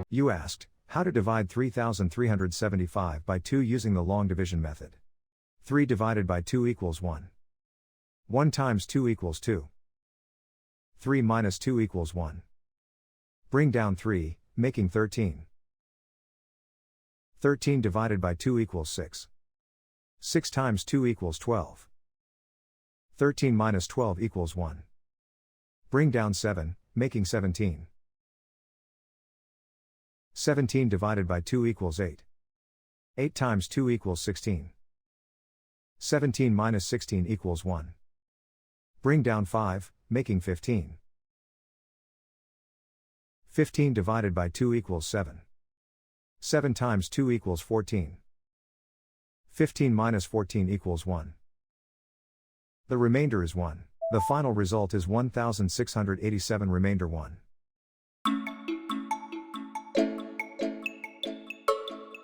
You asked, how to divide 3,375 by 2 using the long division method. 3 divided by 2 equals 1. 1 times 2 equals 2. 3 minus 2 equals 1. Bring down 3, making 13. 13 divided by 2 equals 6. 6 times 2 equals 12. 13 minus 12 equals 1. Bring down 7, making 17. 17 divided by 2 equals 8. 8 times 2 equals 16. 17 minus 16 equals 1. Bring down 5, making 15. 15 divided by 2 equals 7. 7 times 2 equals 14. 15 minus 14 equals 1. The remainder is 1. The final result is 1687, remainder 1.